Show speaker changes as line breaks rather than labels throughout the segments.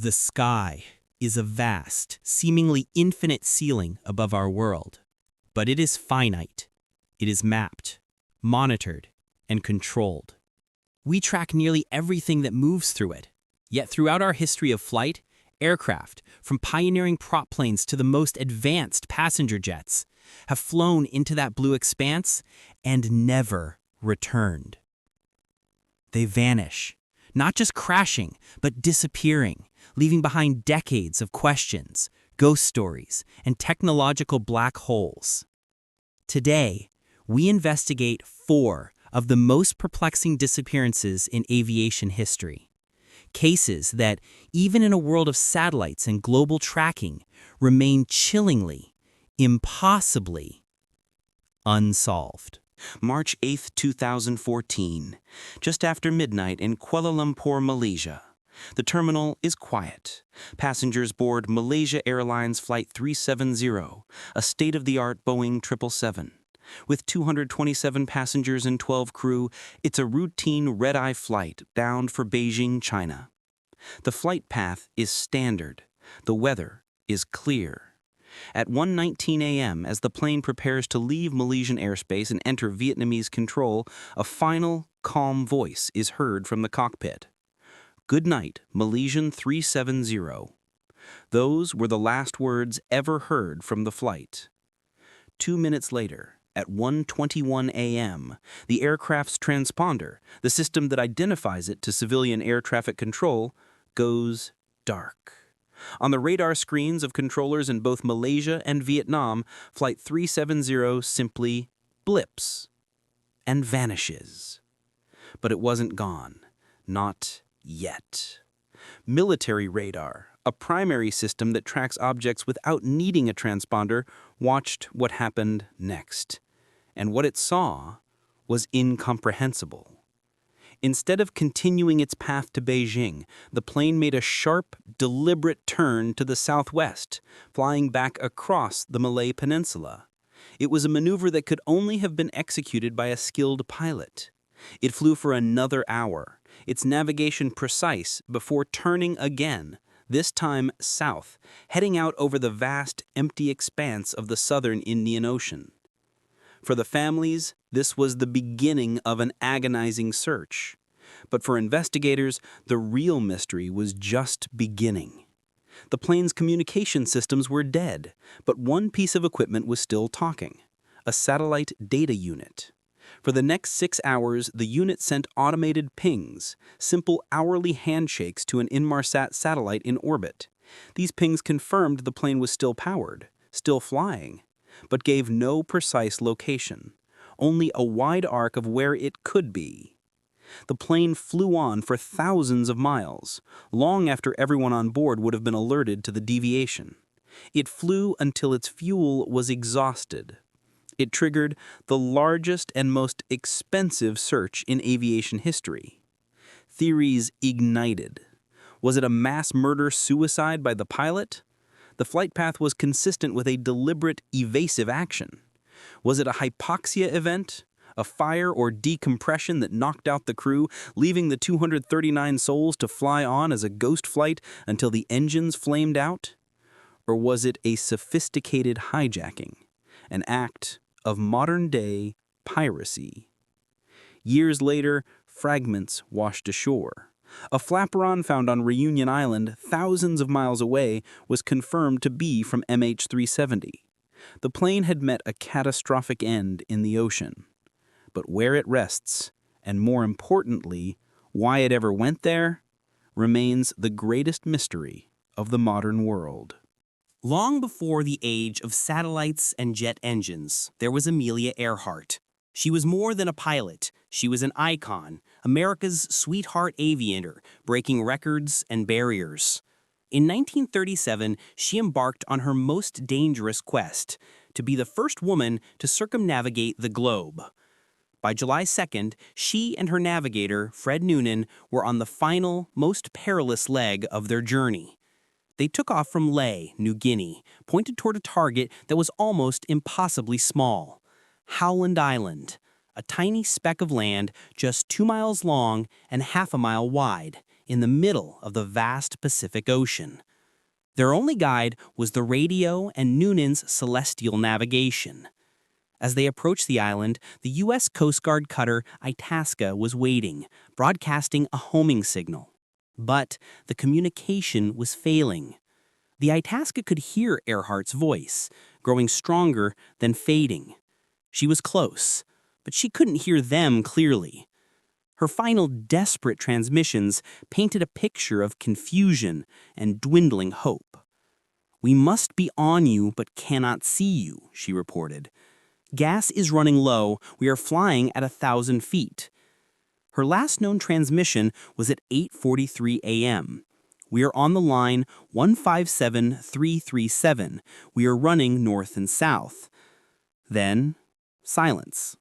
The sky is a vast, seemingly infinite ceiling above our world. But it is finite. It is mapped, monitored, and controlled. We track nearly everything that moves through it. Yet throughout our history of flight, aircraft, from pioneering prop planes to the most advanced passenger jets, have flown into that blue expanse and never returned. They vanish, not just crashing, but disappearing, leaving behind decades of questions, ghost stories, and technological black holes. Today, we investigate 4 of the most perplexing disappearances in aviation history. Cases that, even in a world of satellites and global tracking, remain chillingly, impossibly unsolved.
March 8, 2014, just after midnight in Kuala Lumpur, Malaysia. The terminal is quiet. Passengers board Malaysia Airlines Flight 370, a state-of-the-art Boeing 777. With 227 passengers and 12 crew, it's a routine red-eye flight bound for Beijing, China. The flight path is standard. The weather is clear. At 1:19 a.m., as the plane prepares to leave Malaysian airspace and enter Vietnamese control, a final, calm voice is heard from the cockpit. "Good night, Malaysian 370. Those were the last words ever heard from the flight. 2 minutes later, at 1:21 a.m., the aircraft's transponder, the system that identifies it to civilian air traffic control, goes dark. On the radar screens of controllers in both Malaysia and Vietnam, Flight 370 simply blips and vanishes. But it wasn't gone. Not yet. Military radar, a primary system that tracks objects without needing a transponder, watched what happened next. And what it saw was incomprehensible. Instead of continuing its path to Beijing, the plane made a sharp, deliberate turn to the southwest, flying back across the Malay Peninsula. It was a maneuver that could only have been executed by a skilled pilot. It flew for another hour, its navigation precise, before turning again, this time south, heading out over the vast, empty expanse of the southern Indian Ocean. For the families, this was the beginning of an agonizing search. But for investigators, the real mystery was just beginning. The plane's communication systems were dead, but one piece of equipment was still talking: a satellite data unit. For the next 6 hours, the unit sent automated pings, simple hourly handshakes to an Inmarsat satellite in orbit. These pings confirmed the plane was still powered, still flying, but gave no precise location, only a wide arc of where it could be. The plane flew on for thousands of miles, long after everyone on board would have been alerted to the deviation. It flew until its fuel was exhausted. It triggered the largest and most expensive search in aviation history. Theories ignited. Was it a mass murder-suicide by the pilot? The flight path was consistent with a deliberate, evasive action. Was it a hypoxia event? A fire or decompression that knocked out the crew, leaving the 239 souls to fly on as a ghost flight until the engines flamed out? Or was it a sophisticated hijacking, an act of modern-day piracy? Years later, fragments washed ashore. A flaperon found on Reunion Island, thousands of miles away, was confirmed to be from MH370. The plane had met a catastrophic end in the ocean. But where it rests, and more importantly, why it ever went there, remains the greatest mystery of the modern world.
Long before the age of satellites and jet engines, there was Amelia Earhart. She was more than a pilot. She was an icon, America's sweetheart aviator, breaking records and barriers. In 1937, she embarked on her most dangerous quest, to be the first woman to circumnavigate the globe. By July 2nd, she and her navigator, Fred Noonan, were on the final, most perilous leg of their journey. They took off from Lae, New Guinea, pointed toward a target that was almost impossibly small: Howland Island, a tiny speck of land just 2 miles long and half a mile wide, in the middle of the vast Pacific Ocean. Their only guide was the radio and Noonan's celestial navigation. As they approached the island, the U.S. Coast Guard cutter Itasca was waiting, broadcasting a homing signal. But the communication was failing. The Itasca could hear Earhart's voice, growing stronger then fading. She was close, but she couldn't hear them clearly. Her final desperate transmissions painted a picture of confusion and dwindling hope. "We must be on you but cannot see you," she reported. "Gas is running low. We are flying at 1,000 feet." Her last known transmission was at 8:43 a.m. "We are on the line 157337. We are running north and south." Then, silence.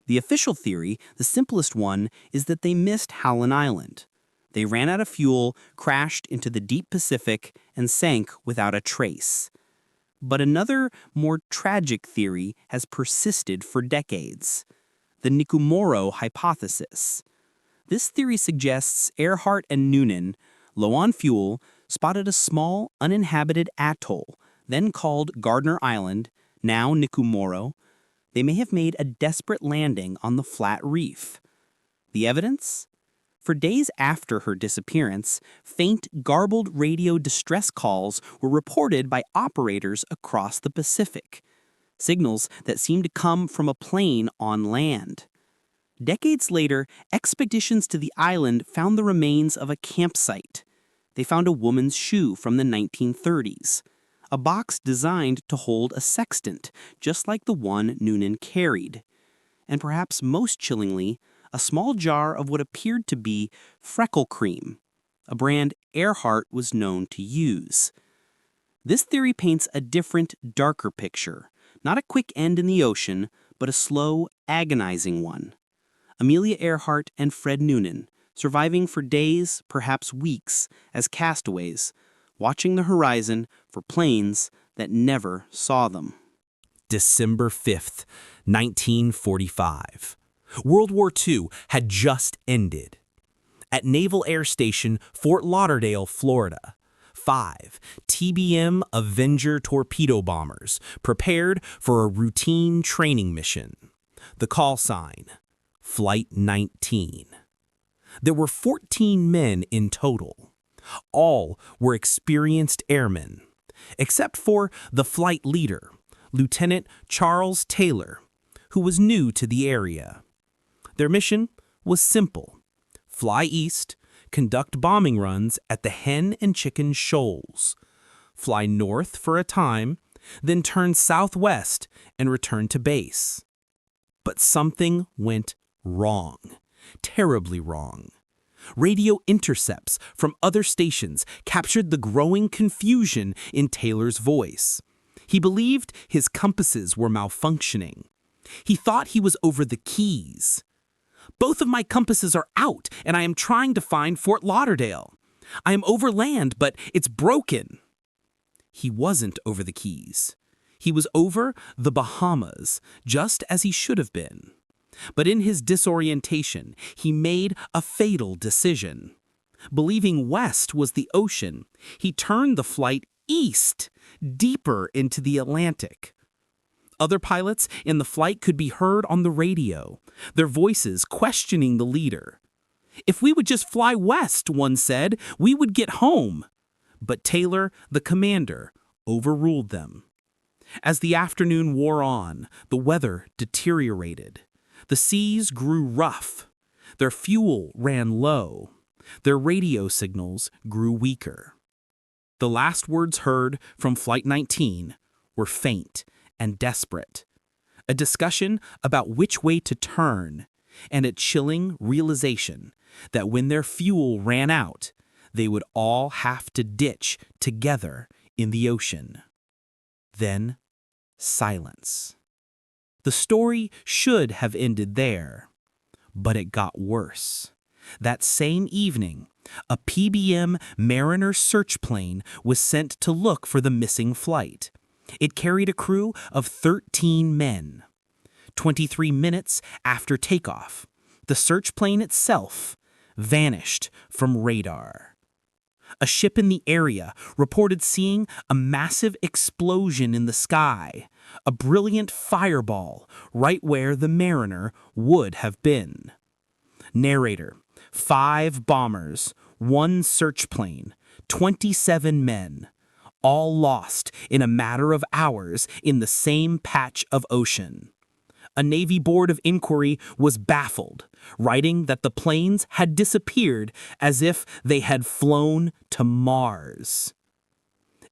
The official theory, the simplest one, is that they missed Howland Island. They ran out of fuel, crashed into the deep Pacific, and sank without a trace. But another, more tragic theory has persisted for decades: the Nikumoro hypothesis. This theory suggests Earhart and Noonan, low on fuel, spotted a small, uninhabited atoll, then called Gardner Island, now Nikumoro. They may have made a desperate landing on the flat reef. The evidence? For days after her disappearance, faint, garbled radio distress calls were reported by operators across the Pacific, signals that seemed to come from a plane on land. Decades later, expeditions to the island found the remains of a campsite. They found a woman's shoe from the 1930s, a box designed to hold a sextant, just like the one Noonan carried. And perhaps most chillingly, a small jar of what appeared to be freckle cream, a brand Earhart was known to use. This theory paints a different, darker picture, not a quick end in the ocean, but a slow, agonizing one. Amelia Earhart and Fred Noonan, surviving for days, perhaps weeks, as castaways, watching the horizon for planes that never saw them.
December 5th, 1945. World War II had just ended. At Naval Air Station, Fort Lauderdale, Florida, 5 TBM Avenger torpedo bombers prepared for a routine training mission. The call sign, Flight 19. There were 14 men in total. All were experienced airmen, except for the flight leader, Lieutenant Charles Taylor, who was new to the area. Their mission was simple: fly east, conduct bombing runs at the Hen and Chicken Shoals, fly north for a time, then turn southwest and return to base. But something went wrong, terribly wrong. Radio intercepts from other stations captured the growing confusion in Taylor's voice. He believed his compasses were malfunctioning. He thought he was over the Keys. "Both of my compasses are out, and I am trying to find Fort Lauderdale. I am over land, but it's broken." He wasn't over the Keys. He was over the Bahamas, just as he should have been. But in his disorientation, he made a fatal decision. Believing west was the ocean, he turned the flight east, deeper into the Atlantic. Other pilots in the flight could be heard on the radio, their voices questioning the leader. "If we would just fly west," one said, "we would get home." But Taylor, the commander, overruled them. As the afternoon wore on, the weather deteriorated. The seas grew rough. Their fuel ran low. Their radio signals grew weaker. The last words heard from Flight 19 were faint and desperate. A discussion about which way to turn, and a chilling realization that when their fuel ran out, they would all have to ditch together in the ocean. Then, silence. The story should have ended there, but it got worse. That same evening, a PBM Mariner search plane was sent to look for the missing flight. It carried a crew of 13 men. 23 minutes after takeoff, the search plane itself vanished from radar. A ship in the area reported seeing a massive explosion in the sky, a brilliant fireball right where the Mariner would have been. Narrator: 5 bombers, 1 search plane, 27 men, all lost in a matter of hours in the same patch of ocean. A Navy Board of Inquiry was baffled, writing that the planes had disappeared as if they had flown to Mars.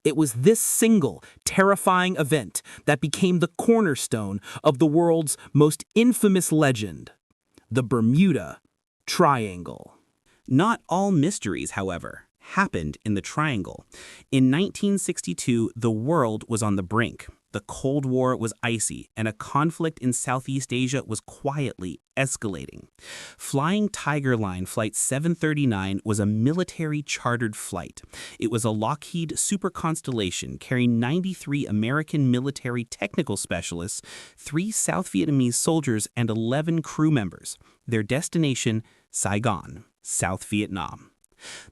It was this single, terrifying event that became the cornerstone of the world's most infamous legend, the Bermuda Triangle.
Not all mysteries, however, happened in the Triangle. In 1962, the world was on the brink. The Cold War was icy, and a conflict in Southeast Asia was quietly escalating. Flying Tiger Line Flight 739 was a military chartered flight. It was a Lockheed Super Constellation carrying 93 American military technical specialists, 3 South Vietnamese soldiers, and 11 crew members. Their destination, Saigon, South Vietnam.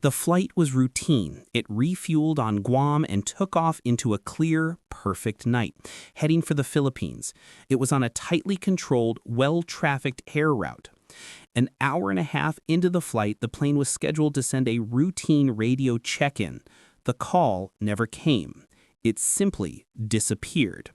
The flight was routine. It refueled on Guam and took off into a clear, perfect night, heading for the Philippines. It was on a tightly controlled, well-trafficked air route. An hour and a half into the flight, the plane was scheduled to send a routine radio check-in. The call never came. It simply disappeared.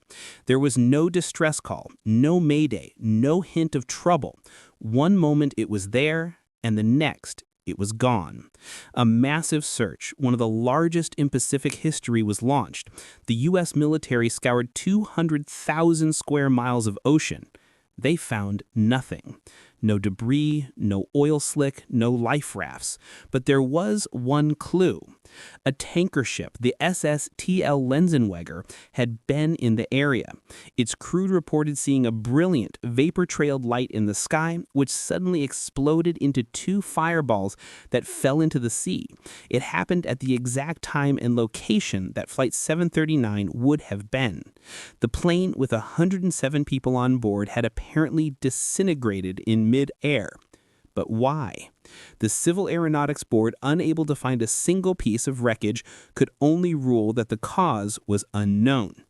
There was no distress call, no mayday, no hint of trouble. One moment it was there, and the next it was gone. A massive search, one of the largest in Pacific history, was launched. The U.S. military scoured 200,000 square miles of ocean. They found nothing. No debris, no oil slick, no life rafts. But there was one clue. A tanker ship, the SS T.L. Lenzenweger, had been in the area. Its crew reported seeing a brilliant, vapor-trailed light in the sky, which suddenly exploded into 2 fireballs that fell into the sea. It happened at the exact time and location that Flight 739 would have been. The plane, with 107 people on board, had apparently disintegrated in mid-air. But why? The Civil Aeronautics Board, unable to find a single piece of wreckage, could only rule that the cause was unknown.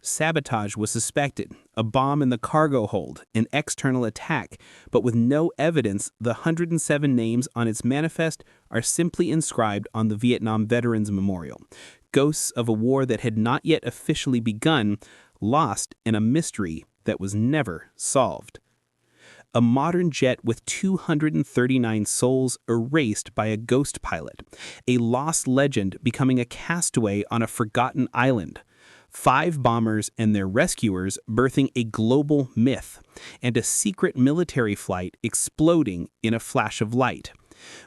Sabotage was suspected, a bomb in the cargo hold, an external attack, but with no evidence, the 107 names on its manifest are simply inscribed on the Vietnam Veterans Memorial. Ghosts of a war that had not yet officially begun, lost in a mystery that was never solved. A modern jet with 239 souls erased by a ghost pilot, a lost legend becoming a castaway on a forgotten island, 5 bombers and their rescuers birthing a global myth, and a secret military flight exploding in a flash of light.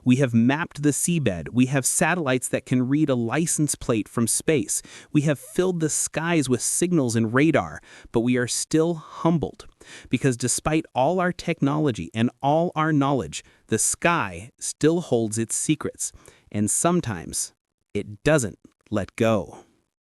We have mapped the seabed. We have satellites that can read a license plate from space. We have filled the skies with signals and radar, but we are still humbled. Because despite all our technology and all our knowledge, the sky still holds its secrets. And sometimes it doesn't let go.